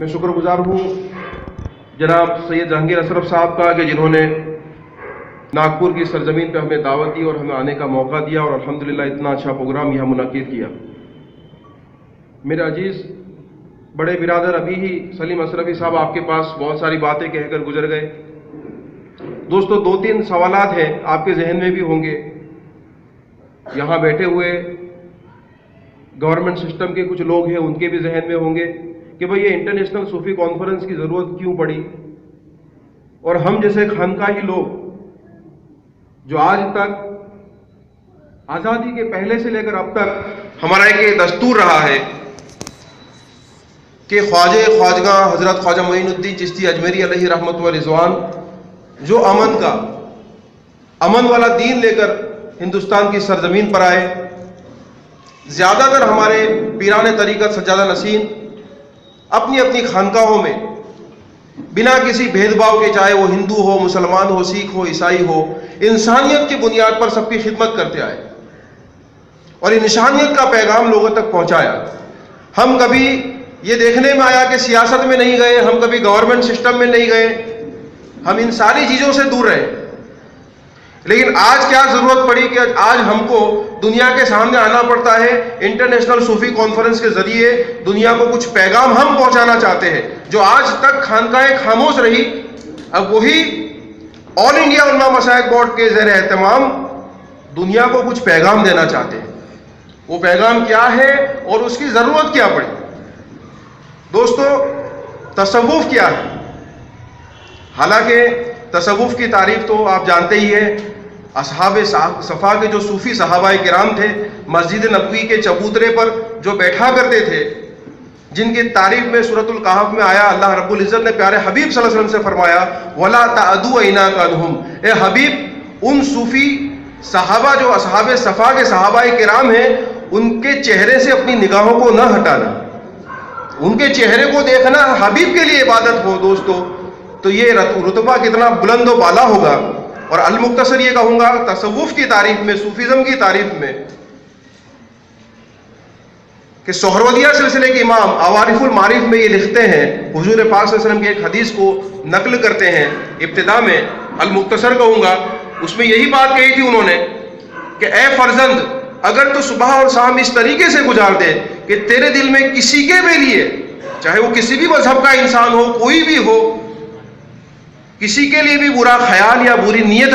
میں شکر گزار ہوں جناب سید جہانگیر اشرف صاحب کا کہ جنہوں نے ناگپور کی سرزمین پہ ہمیں دعوت دی اور ہمیں آنے کا موقع دیا اور الحمدللہ اتنا اچھا پروگرام یہاں منعقد کیا۔ میرے عزیز بڑے برادر ابھی ہی سلیم اشرفی صاحب آپ کے پاس بہت ساری باتیں کہہ کر گزر گئے۔ دوستو دو تین سوالات ہیں آپ کے ذہن میں بھی ہوں گے، یہاں بیٹھے ہوئے گورنمنٹ سسٹم کے کچھ لوگ ہیں ان کے بھی ذہن میں ہوں گے کہ بھئی یہ انٹرنیشنل صوفی کانفرنس کی ضرورت کیوں پڑی، اور ہم جیسے خانقاہی لوگ جو آج تک آزادی کے پہلے سے لے کر اب تک ہمارا ایک دستور رہا ہے کہ خواجگاہ حضرت خواجہ معین الدین چشتی اجمیری علیہ رحمت و رضوان جو امن والا دین لے کر ہندوستان کی سرزمین پر آئے، زیادہ تر ہمارے پیران طریقت سجادہ نشین اپنی اپنی خانقاہوں میں بنا کسی بھید بھاؤ کے، چاہے وہ ہندو ہو، مسلمان ہو، سکھ ہو، عیسائی ہو، انسانیت کی بنیاد پر سب کی خدمت کرتے آئے اور انسانیت کا پیغام لوگوں تک پہنچایا۔ ہم کبھی یہ دیکھنے میں آیا کہ سیاست میں نہیں گئے، ہم کبھی گورنمنٹ سسٹم میں نہیں گئے، ہم ان ساری چیزوں سے دور رہے، لیکن آج کیا ضرورت پڑی کہ آج ہم کو دنیا کے سامنے آنا پڑتا ہے۔ انٹرنیشنل صوفی کانفرنس کے ذریعے دنیا کو کچھ پیغام ہم پہنچانا چاہتے ہیں جو آج تک خانقاہیں خاموش رہی، اب وہی آل انڈیا علماء مشائخ بورڈ کے زیر اہتمام دنیا کو کچھ پیغام دینا چاہتے ہیں۔ وہ پیغام کیا ہے اور اس کی ضرورت کیا پڑی؟ دوستو تصوف کیا ہے؟ حالانکہ تصوف کی تعریف تو آپ جانتے ہی ہیں، اصحاب صفا کے جو صوفی صحابہ کرام تھے، مسجد نبوی کے چبوترے پر جو بیٹھا کرتے تھے، جن کی تعریف میں سورۃ الکہف میں آیا، اللہ رب العزت نے پیارے حبیب صلی اللہ علیہ وسلم سے فرمایا وَلَا تَعْدُوا عَيْنَاكَ عَنْهُمْ، اے حبیب ان صوفی صحابہ جو اصحاب صفا کے صحابہ کرام ہیں ان کے چہرے سے اپنی نگاہوں کو نہ ہٹانا، ان کے چہرے کو دیکھنا حبیب کے لیے عبادت ہو۔ دوستو تو یہ رتبہ کتنا بلند و بالا ہوگا۔ اور المختصر یہ کہوں گا تصوف کی تعریف میں، صوفیزم کی تعریف میں، کہ سہروردیہ سلسلے کے امام عوارف المعارف میں یہ لکھتے ہیں، حضور پاک صلی اللہ علیہ وسلم کی ایک حدیث کو نقل کرتے ہیں، ابتدا میں المختصر کہوں گا، اس میں یہی بات کہی تھی انہوں نے کہ اے فرزند اگر تو صبح اور شام اس طریقے سے گزار دے کہ تیرے دل میں کسی کے بھی لیے، چاہے وہ کسی بھی مذہب کا انسان ہو، کوئی بھی ہو، کسی کے لیے بھی برا خیال یا بری نیت نہ